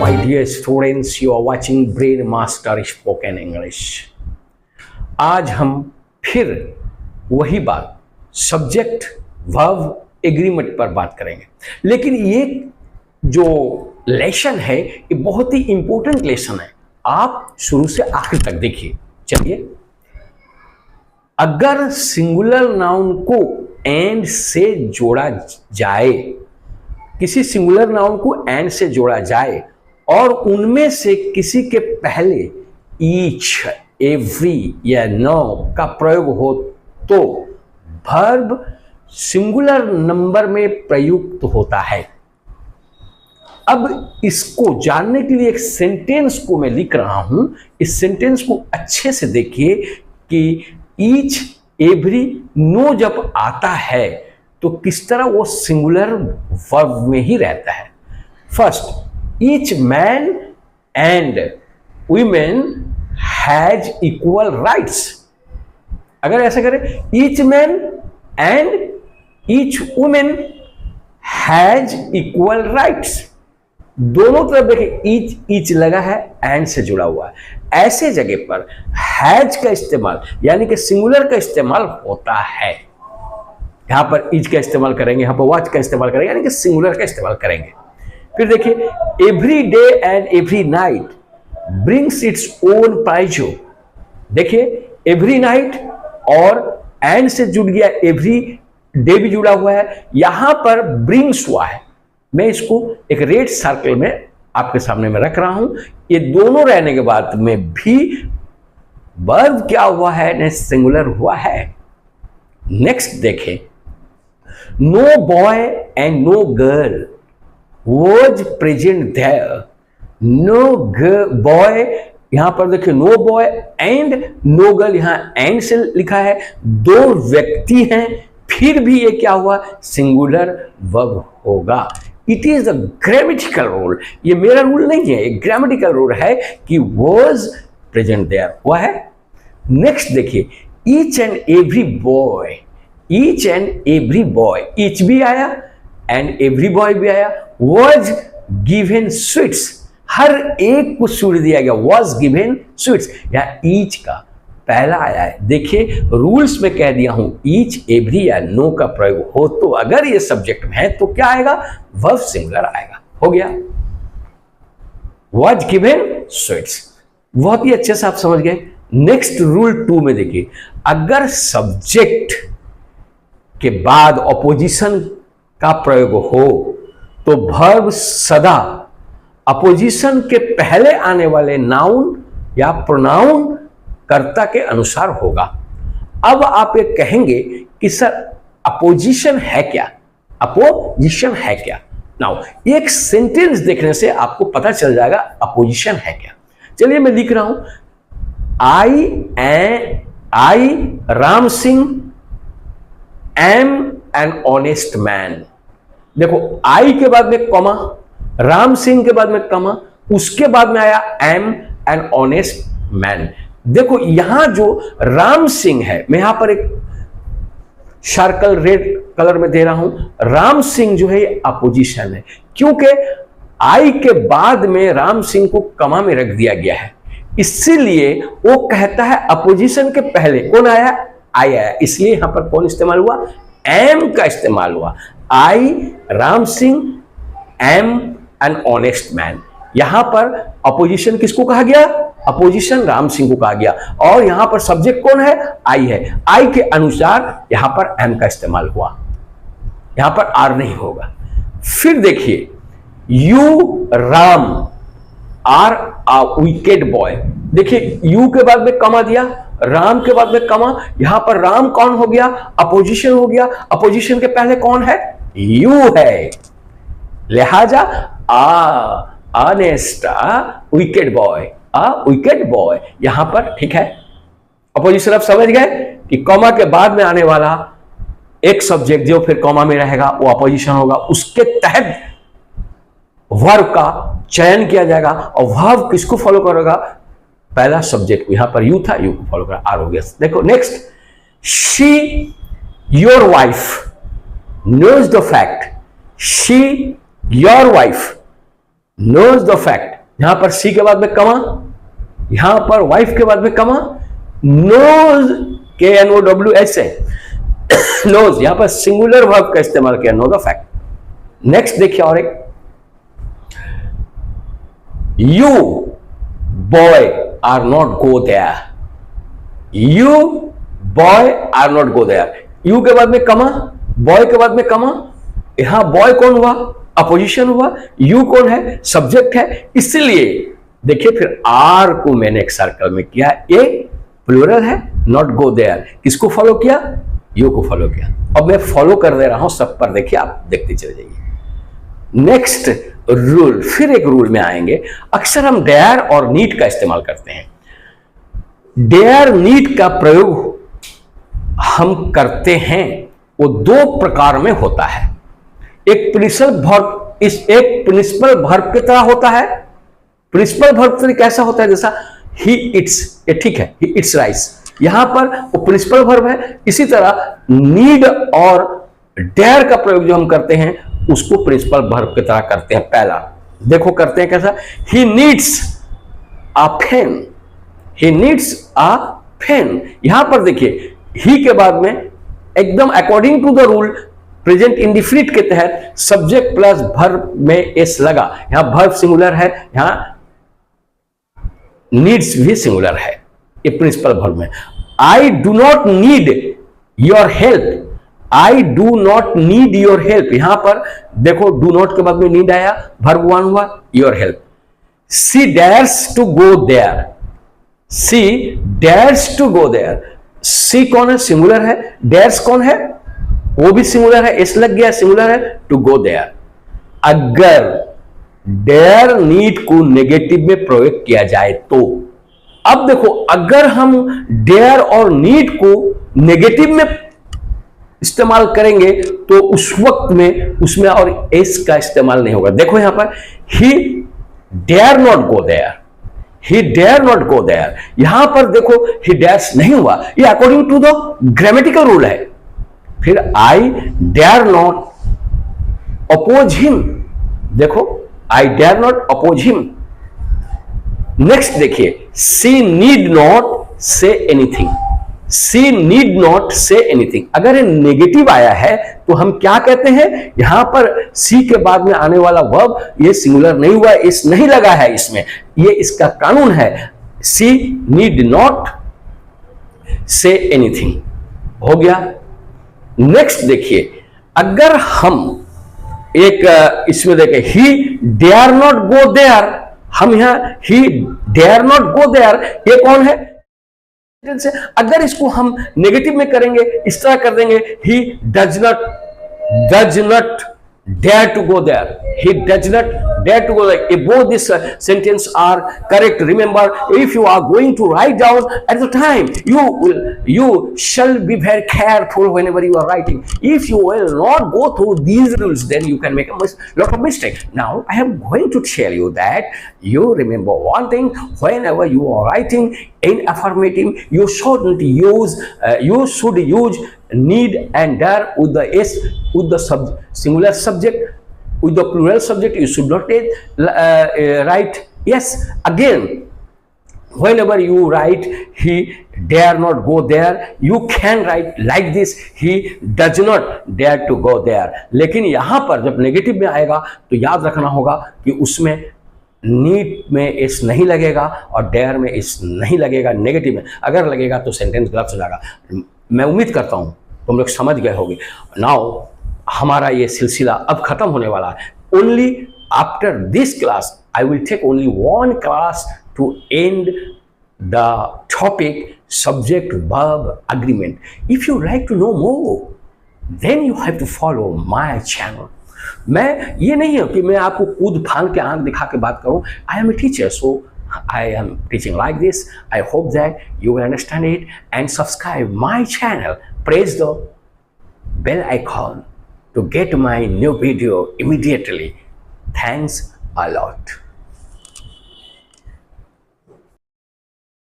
my dear students, you are watching Brain Master Spoken English। आज हम फिर वही बात सब्जेक्ट वर्ब एग्रीमेंट पर बात करेंगे, लेकिन ये जो लेसन है ये बहुत ही इंपॉर्टेंट लेसन है। आप शुरू से आखिर तक देखिए। चलिए, अगर सिंगुलर नाउन को एंड से जोड़ा जाए, किसी सिंगुलर नाउन को एंड से जोड़ा जाए और उनमें से किसी के पहले ईच, एवरी या नो का प्रयोग हो तो वर्ब सिंगुलर नंबर में प्रयुक्त होता है। अब इसको जानने के लिए एक सेंटेंस को मैं लिख रहा हूं। इस सेंटेंस को अच्छे से देखिए कि ईच, एवरी, नो जब आता है तो किस तरह वो सिंगुलर वर्ब में ही रहता है। First, each man and women has equal rights. अगर ऐसा करें, each man and each women has equal rights, दोनों तरफ देखिए ईच ईच लगा है, एंड से जुड़ा हुआ है। ऐसे जगह पर हैज का इस्तेमाल यानी कि सिंगुलर का इस्तेमाल होता है। यहां पर ईच का इस्तेमाल करेंगे, यहां पर वॉच का इस्तेमाल करेंगे, यानी कि सिंगुलर का इस्तेमाल करेंगे। फिर देखिए, every day and every night brings its own prize. देखिए, एवरी नाइट और एंड से जुड़ गया, एवरी डे भी जुड़ा हुआ है, यहां पर ब्रिंग्स हुआ है। मैं इसको एक रेड सर्कल में आपके सामने में रख रहा हूं। ये दोनों रहने के बाद में भी वर्ब क्या हुआ है, ने सिंगुलर हुआ है। नेक्स्ट देखें, no boy and no girl was present there. No boy, यहां पर देखिए no boy and no girl, यहां एंड से लिखा है, दो व्यक्ति हैं, फिर भी ये क्या हुआ, सिंगुलर वर्ब होगा। It is a grammatical rule. ये मेरा रूल नहीं है, एक ग्रामेटिकल रूल है कि वॉज प्रेजेंट देयर हुआ है। नेक्स्ट देखिए, each and every boy, each and every boy, each भी आया एंड एवरी बॉय भी आया। वॉज गिवन स्वीट्स, हर एक को स्वीट दिया गया, वॉज गिवन स्वीट्स। यहां ईच का पहला आया है। देखिए, रूल्स में कह दिया हूं ईच, एवरी या नो का प्रयोग हो तो अगर ये सब्जेक्ट में है तो क्या आएगा, वर्ब सिंगुलर आएगा। हो गया, वॉज गिवन स्वीट्स। बहुत ही अच्छे से आप समझ गए। नेक्स्ट रूल 2 में देखिए, अगर सब्जेक्ट के बाद अपोजिशन का प्रयोग हो तो वर्ब सदा अपोजिशन के पहले आने वाले नाउन या प्रोनाउन कर्ता के अनुसार होगा। अब आप ये कहेंगे कि सर अपोजिशन है क्या, अपोजिशन है क्या। नाउ एक सेंटेंस देखने से आपको पता चल जाएगा अपोजिशन है क्या। चलिए मैं लिख रहा हूं, I Ram Singh am an honest man. देखो, आई के बाद में कॉमा, राम सिंह के बाद में कॉमा, उसके बाद में आया एम एन ऑनेस्ट मैन। देखो, यहां जो राम सिंह है, मैं यहां पर एक सर्कल रेड कलर में दे रहा हूं। राम सिंह जो है ये अपोजिशन है, क्योंकि आई के बाद में राम सिंह को कमा में रख दिया गया है, इसीलिए वो कहता है अपोजिशन के पहले कौन आया, आई आया। इसलिए यहां पर कौन इस्तेमाल हुआ, एम का इस्तेमाल हुआ। I Ram Singh am an honest man. यहां पर अपोजिशन किसको कहा गया, अपोजिशन राम सिंह को कहा गया, और यहां पर सब्जेक्ट कौन है, आई है। आई के अनुसार यहां पर एम का इस्तेमाल हुआ, यहां पर आर नहीं होगा। फिर देखिए, you Ram are a wicked boy. देखिए, यू के बाद में कमा दिया, राम के बाद में कमा, यहां पर राम कौन हो गया, अपोजिशन हो गया। अपोजिशन के पहले कौन है, यू है, लिहाजा honest wicket boy, wicket boy यहां पर ठीक है। अपोजिशन आप समझ गए कि कॉमा के बाद में आने वाला एक सब्जेक्ट जो फिर कॉमा में रहेगा वो अपोजिशन होगा, उसके तहत वर्ब का चयन किया जाएगा, और वर्ब किसको फॉलो करेगा, पहला सब्जेक्ट यहां पर यू था, यू को फॉलो करा, आर हो गया। देखो next, she your wife knows the fact, she your wife knows the fact यहां पर सी के बाद में कमा, यहां पर वाइफ के बाद में कमा, नोज KNOWS है नोज, यहां पर सिंगुलर वर्ब का इस्तेमाल किया, नो द फैक्ट। नेक्स्ट देखिए और एक, you boy are not go there, you boy are not go there, you के बाद में कमा, बॉय के बाद में कमा, यहां बॉय कौन हुआ, अपोजिशन हुआ, यू कौन है, सब्जेक्ट है, इसलिए देखिए फिर आर को मैंने एक सर्कल में किया, ए प्लूरल है, नॉट गो देयर, किसको फॉलो किया, यू को फॉलो किया। अब मैं फॉलो कर दे रहा हूं सब पर, देखिए आप देखते चले जाइए। नेक्स्ट रूल, फिर एक रूल में आएंगे। अक्सर हम डेयर और नीड का इस्तेमाल करते हैं। डेयर नीड का प्रयोग हम करते हैं वो दो प्रकार में होता है। एक प्रिंसिपल वर्ब, एक प्रिंसिपल वर्ब की तरह होता है। प्रिंसिपल वर्ब कैसा होता है, जैसा ही इट्स, ये ठीक है, ही इट्स राइस, यहां पर वो प्रिंसिपल वर्ब है। इसी तरह नीड और डेयर का प्रयोग जो हम करते हैं उसको प्रिंसिपल वर्ब की तरह करते हैं। पहला देखो करते हैं कैसा, he needs a pen, he needs a pen, यहां पर देखिए ही के बाद में एकदम according to the rule present indefinite के तहत सब्जेक्ट प्लस वर्ब में एस लगा, यहां वर्ब सिंगुलर है, यहां नीड्स भी सिंगुलर है, ये प्रिंसिपल वर्ब में। I do not need your help, I do not need your help, यहां पर देखो डू नॉट के बाद में नीड आया, वर्ब वन हुआ, your help. She dares to go there, she dares to go there, she कौन है, सिंगुलर है, डेयर्स कौन है, वो भी सिंगुलर है, एस लग गया, सिंगुलर है, टू गो देयर। अगर डेयर नीड को नेगेटिव में प्रयोग किया जाए तो, अब देखो अगर हम डेयर और नीड को नेगेटिव में इस्तेमाल करेंगे तो उस वक्त में उसमें और एस का इस्तेमाल नहीं होगा। देखो यहां पर he dare not go there, he dare not go there, यहां पर देखो ही डेयर्स नहीं हुआ, ये according to the grammatical rule है। फिर I dare not oppose him, देखो I dare not oppose him. Next देखिए, she need not say anything, she need not say anything, अगर ये नेगेटिव आया है तो हम क्या कहते हैं, यहां पर सी के बाद में आने वाला वर्ब ये सिंगुलर नहीं हुआ, इस नहीं लगा है इसमें, ये इसका कानून है, she need not say anything, हो गया। नेक्स्ट देखिए, अगर हम एक इसमें देखें, he dare not go there, हम यहां he dare not go there, ये कौन है, अगर इसको हम नेगेटिव में करेंगे, इस तरह कर देंगे, he does not dare to go there, he does not dare to go there. If both these sentences are correct, remember, if you are going to write down at the time, you shall be very careful whenever you are writing. If you will not go through these rules, then you can make a lot of mistakes. Now I am going to tell you that you remember one thing, whenever you are writing in affirmative, you should use need and dare with the s, with the singular subject, with the plural subject. You should not write yes. Again, whenever you write he dare not go there, you can write like this, he does not dare to go there. लेकिन यहां पर जब negative में आएगा तो याद रखना होगा कि उसमें नीड में एस नहीं लगेगा और डेयर में एस नहीं लगेगा। नेगेटिव में अगर लगेगा तो सेंटेंस गलत हो जाएगा। मैं उम्मीद करता हूं तुम लोग समझ गए होंगे। नाउ हमारा ये सिलसिला अब खत्म होने वाला है। Only after this class I will take only one class to end the topic subject verb agreement. If you like to know more then you have to follow my channel. मैं ये नहीं है कि मैं आपको कूद फांद के आंख दिखा के बात करूं। I am a teacher, so I am teaching like this. I hope that you will understand it and subscribe my channel. Press the bell icon to get my new video immediately. Thanks a lot.